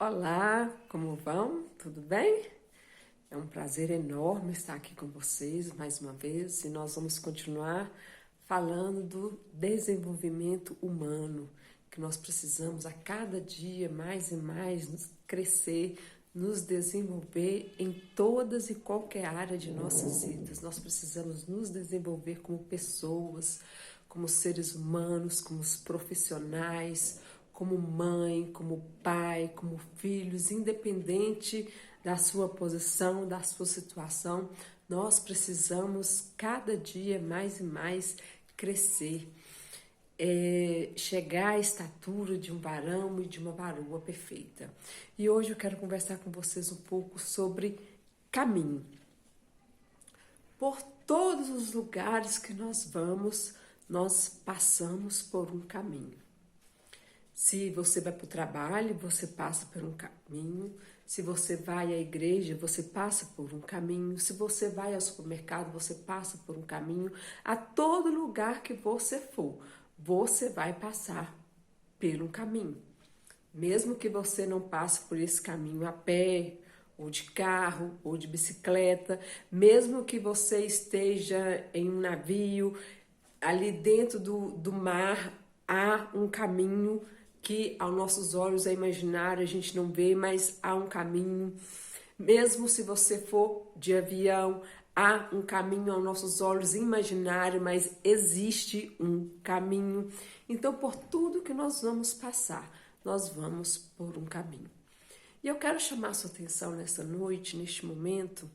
Olá, como vão? Tudo bem? É um prazer enorme estar aqui com vocês mais uma vez e nós vamos continuar falando do desenvolvimento humano, que nós precisamos a cada dia mais e mais crescer, nos desenvolver em todas e qualquer área de nossas vidas. Nós precisamos nos desenvolver como pessoas, como seres humanos, como profissionais, como mãe, como pai, como filhos, independente da sua posição, da sua situação, nós precisamos cada dia mais e mais crescer, chegar à estatura de um varão e de uma varoa perfeita. E hoje eu quero conversar com vocês um pouco sobre caminho. Por todos os lugares que nós vamos, nós passamos por um caminho. Se você vai para o trabalho, você passa por um caminho. Se você vai à igreja, você passa por um caminho. Se você vai ao supermercado, você passa por um caminho. A todo lugar que você for, você vai passar por um caminho. Mesmo que você não passe por esse caminho a pé, ou de carro, ou de bicicleta, mesmo que você esteja em um navio, ali dentro do mar, há um caminho que aos nossos olhos é imaginário, a gente não vê, mas há um caminho. Mesmo se você for de avião, há um caminho aos nossos olhos imaginário, mas existe um caminho. Então, por tudo que nós vamos passar, nós vamos por um caminho. E eu quero chamar a sua atenção nessa noite, neste momento,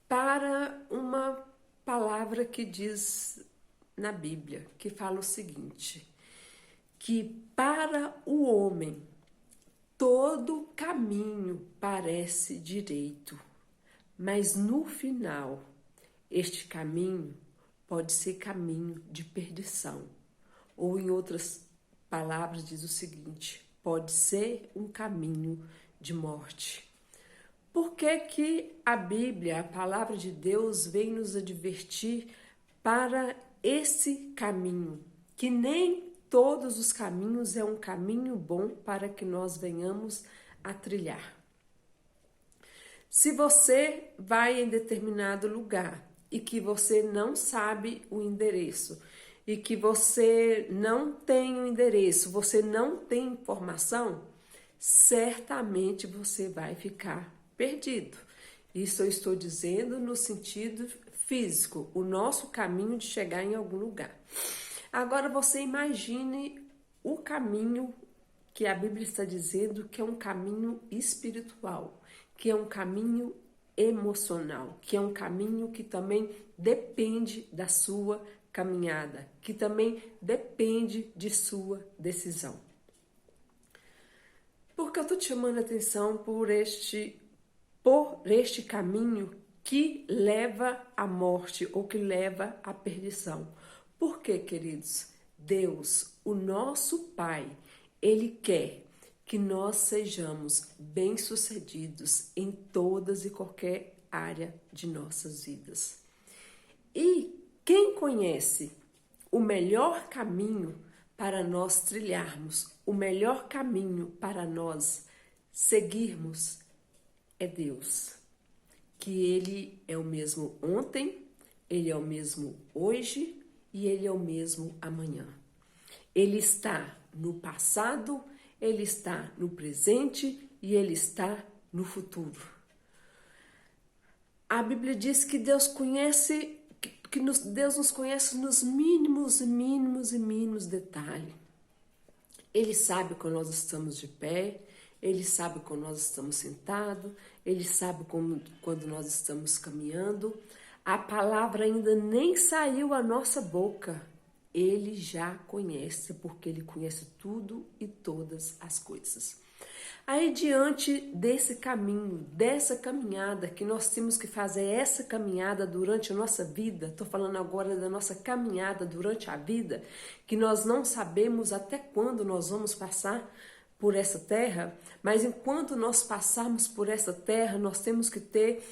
para uma palavra que diz na Bíblia, que fala o seguinte: que para o homem todo caminho parece direito, mas no final este caminho pode ser caminho de perdição. Ou em outras palavras diz o seguinte: pode ser um caminho de morte. Por que que a Bíblia, a palavra de Deus, vem nos advertir para esse caminho? Que nem todos os caminhos é um caminho bom para que nós venhamos a trilhar. Se você vai em determinado lugar e que você não sabe o endereço, e que você não tem o endereço, você não tem informação, certamente você vai ficar perdido. Isso eu estou dizendo no sentido físico, o nosso caminho de chegar em algum lugar. Agora você imagine o caminho que a Bíblia está dizendo que é um caminho espiritual, que é um caminho emocional, que é um caminho que também depende da sua caminhada, que também depende de sua decisão. Porque eu estou te chamando a atenção por este caminho que leva à morte ou que leva à perdição. Por quê, queridos? Deus, o nosso Pai, Ele quer que nós sejamos bem-sucedidos em todas e qualquer área de nossas vidas. E quem conhece o melhor caminho para nós trilharmos, o melhor caminho para nós seguirmos, é Deus. Que Ele é o mesmo ontem, Ele é o mesmo hoje e Ele é o mesmo amanhã. Ele está no passado, Ele está no presente e Ele está no futuro. A Bíblia diz que Deus nos conhece nos mínimos detalhes. Ele sabe quando nós estamos de pé, Ele sabe quando nós estamos sentados, Ele sabe quando nós estamos caminhando. A palavra ainda nem saiu à nossa boca. Ele já conhece, porque Ele conhece tudo e todas as coisas. Aí, diante desse caminho, dessa caminhada, que nós temos que fazer essa caminhada durante a nossa vida, estou falando agora da nossa caminhada durante a vida, que nós não sabemos até quando nós vamos passar por essa terra, mas enquanto nós passarmos por essa terra, nós temos que ter,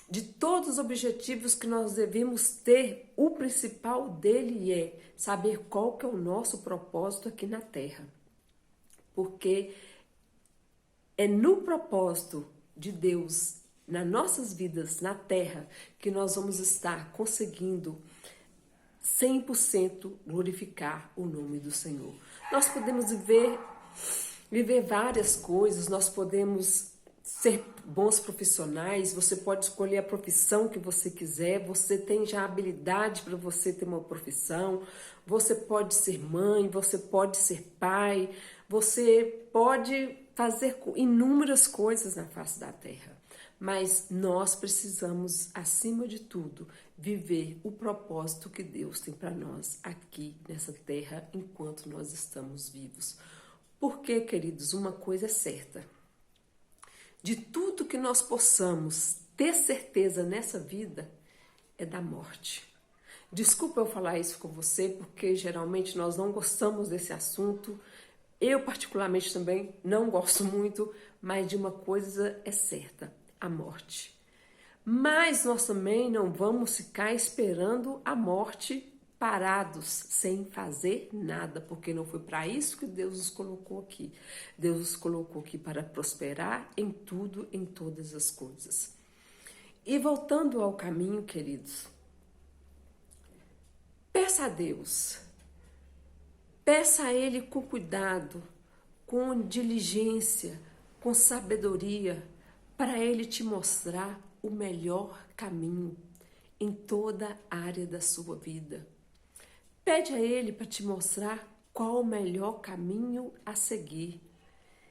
de todos os objetivos que nós devemos ter, o principal dele é saber qual que é o nosso propósito aqui na terra. Porque É no propósito de Deus, nas nossas vidas, na terra, que nós vamos estar conseguindo 100% glorificar o nome do Senhor. Nós podemos viver várias coisas, nós podemos ser bons profissionais, você pode escolher a profissão que você quiser, você tem já habilidade para você ter uma profissão, você pode ser mãe, você pode ser pai, você pode fazer inúmeras coisas na face da terra. Mas nós precisamos, acima de tudo, viver o propósito que Deus tem para nós aqui nessa terra enquanto nós estamos vivos. Porque, queridos, uma coisa é certa. De tudo que nós possamos ter certeza nessa vida é da morte. Desculpa eu falar isso com você, porque geralmente nós não gostamos desse assunto. Eu particularmente também não gosto muito, mas de uma coisa é certa, a morte. Mas nós também não vamos ficar esperando a morte parados, sem fazer nada, porque não foi para isso que Deus nos colocou aqui. Deus nos colocou aqui para prosperar em tudo, em todas as coisas. E voltando ao caminho, queridos, peça a Deus, peça a Ele com cuidado, com diligência, com sabedoria, para Ele te mostrar o melhor caminho em toda a área da sua vida. Pede a Ele para te mostrar qual o melhor caminho a seguir.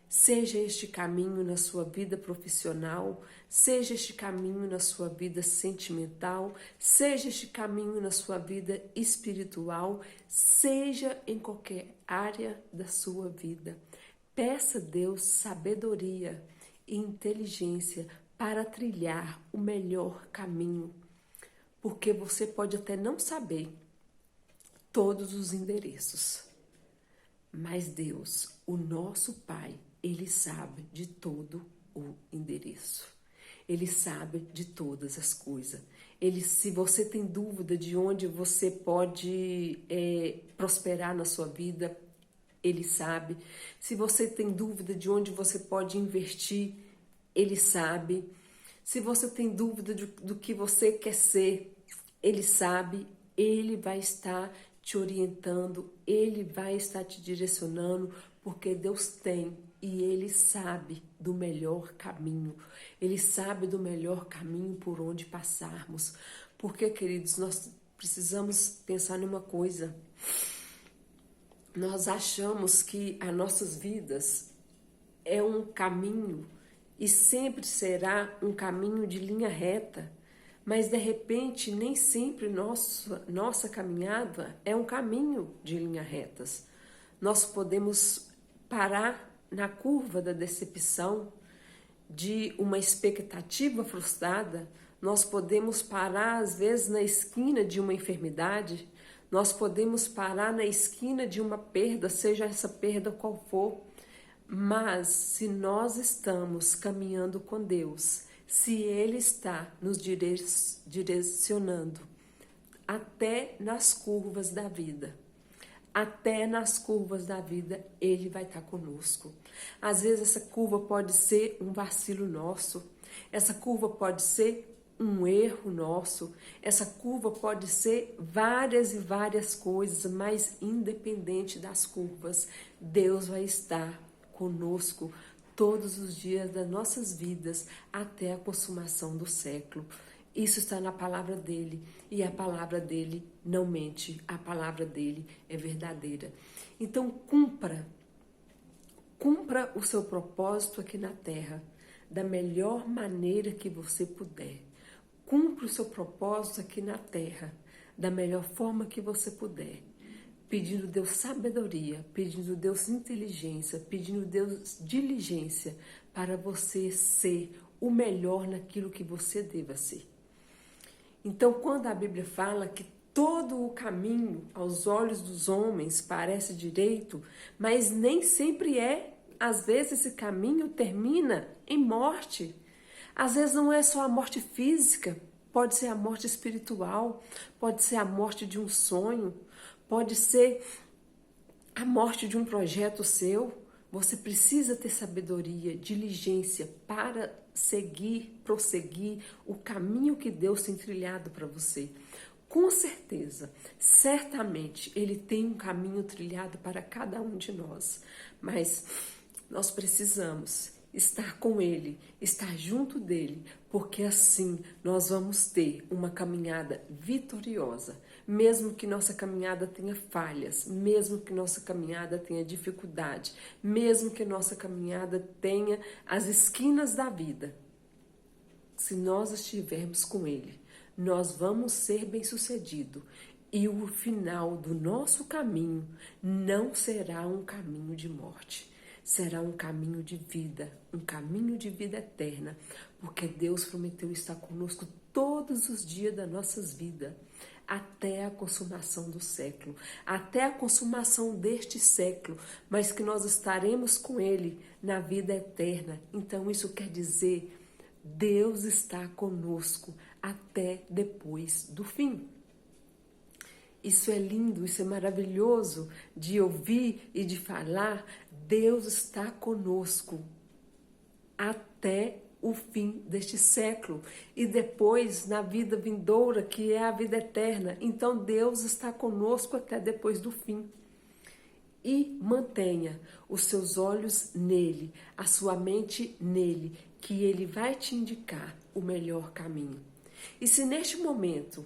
Seja este caminho na sua vida profissional, seja este caminho na sua vida sentimental, seja este caminho na sua vida espiritual, seja em qualquer área da sua vida. Peça a Deus sabedoria e inteligência para trilhar o melhor caminho, porque você pode até não saber todos os endereços, mas Deus, o nosso Pai, Ele sabe de todo o endereço. Ele sabe de todas as coisas. Se você tem dúvida de onde você pode prosperar na sua vida, Ele sabe. Se você tem dúvida de onde você pode investir, Ele sabe. Se você tem dúvida do que você quer ser, Ele sabe. Ele vai estar te orientando, Ele vai estar te direcionando, porque Deus tem e Ele sabe do melhor caminho. Ele sabe do melhor caminho por onde passarmos. Porque, queridos, nós precisamos pensar numa coisa. Nós achamos que as nossas vidas é um caminho e sempre será um caminho de linha reta. Mas, de repente, nem sempre nossa caminhada é um caminho de linhas retas. Nós podemos parar na curva da decepção, de uma expectativa frustrada. Nós podemos parar, às vezes, na esquina de uma enfermidade. Nós podemos parar na esquina de uma perda, seja essa perda qual for. Mas, se nós estamos caminhando com Deus, se Ele está nos direcionando até nas curvas da vida, Ele vai estar conosco. Às vezes essa curva pode ser um vacilo nosso, essa curva pode ser um erro nosso, essa curva pode ser várias e várias coisas, mas independente das curvas, Deus vai estar conosco todos os dias das nossas vidas até a consumação do século. Isso está na palavra dele e a palavra dele não mente, a palavra dele é verdadeira. Então cumpra o seu propósito aqui na terra da melhor maneira que você puder. Cumpra o seu propósito aqui na terra da melhor forma que você puder. Pedindo Deus sabedoria, pedindo Deus inteligência, pedindo Deus diligência para você ser o melhor naquilo que você deva ser. Então, quando a Bíblia fala que todo o caminho aos olhos dos homens parece direito, mas nem sempre é, às vezes esse caminho termina em morte. Às vezes não é só a morte física, pode ser a morte espiritual, pode ser a morte de um sonho, pode ser a morte de um projeto seu, Você precisa ter sabedoria, diligência para prosseguir o caminho que Deus tem trilhado para você. Com certeza, certamente, Ele tem um caminho trilhado para cada um de nós, mas nós precisamos estar com Ele, estar junto dele, porque assim nós vamos ter uma caminhada vitoriosa, mesmo que nossa caminhada tenha falhas, mesmo que nossa caminhada tenha dificuldade, mesmo que nossa caminhada tenha as esquinas da vida. Se nós estivermos com Ele, nós vamos ser bem-sucedidos e o final do nosso caminho não será um caminho de morte. Será um caminho de vida, um caminho de vida eterna, porque Deus prometeu estar conosco todos os dias das nossas vidas, até a consumação do século, até a consumação deste século, mas que nós estaremos com Ele na vida eterna. Então isso quer dizer, Deus está conosco até depois do fim. Isso é lindo, isso é maravilhoso de ouvir e de falar. Deus está conosco até o fim deste século e depois na vida vindoura, que é a vida eterna. Então Deus está conosco até depois do fim. E mantenha os seus olhos nele, a sua mente nele, que ele vai te indicar o melhor caminho. E se neste momento,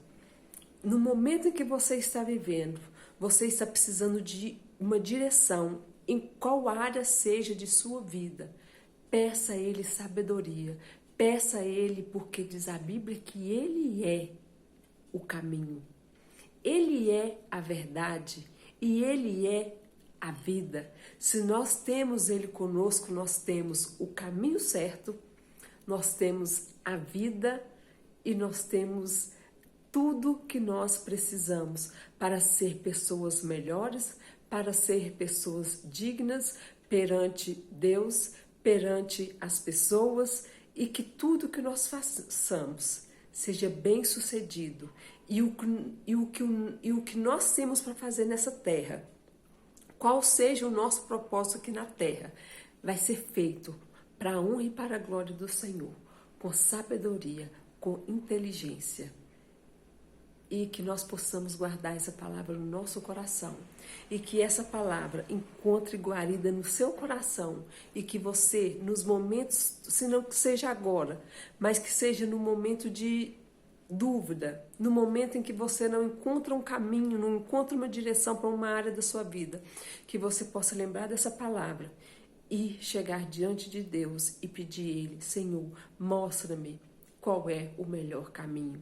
no momento em que você está vivendo, você está precisando de uma direção, em qual área seja de sua vida, peça a Ele sabedoria, peça a Ele, porque diz a Bíblia que Ele é o caminho, Ele é a verdade e Ele é a vida. Se nós temos Ele conosco, nós temos o caminho certo, nós temos a vida e nós temos tudo que nós precisamos para ser pessoas melhores, para ser pessoas dignas perante Deus, perante as pessoas, e que tudo que nós façamos seja bem sucedido. E o que nós temos para fazer nessa terra, qual seja o nosso propósito aqui na terra, vai ser feito para a honra e para a glória do Senhor, com sabedoria, com inteligência. E que nós possamos guardar essa palavra no nosso coração. E que essa palavra encontre guarida no seu coração. E que você, nos momentos, se não que seja agora, mas que seja no momento de dúvida, no momento em que você não encontra um caminho, não encontra uma direção para uma área da sua vida, que você possa lembrar dessa palavra e chegar diante de Deus e pedir a Ele: Senhor, mostra-me qual é o melhor caminho.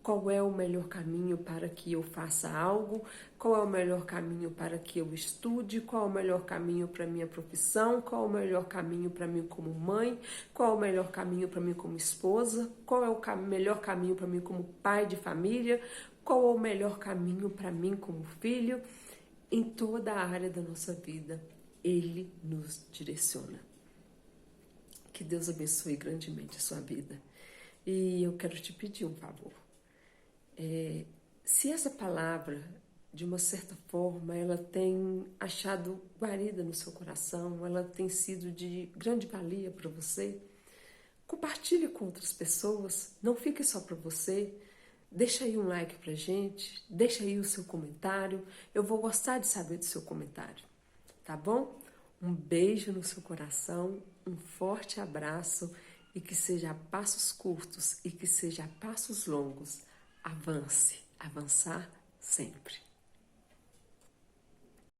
Qual é o melhor caminho para que eu faça algo? Qual é o melhor caminho para que eu estude? Qual é o melhor caminho para a minha profissão? Qual é o melhor caminho para mim como mãe? Qual é o melhor caminho para mim como esposa? Qual é o melhor caminho para mim como pai de família? Qual é o melhor caminho para mim como filho? Em toda a área da nossa vida, Ele nos direciona. Que Deus abençoe grandemente a sua vida. E eu quero te pedir um favor. Se essa palavra, de uma certa forma, ela tem achado guarida no seu coração, ela tem sido de grande valia para você, compartilhe com outras pessoas, não fique só para você, deixa aí um like pra gente, deixa aí o seu comentário, eu vou gostar de saber do seu comentário, tá bom? Um beijo no seu coração, um forte abraço e que seja a passos curtos e que seja a passos longos. Avance, avançar sempre.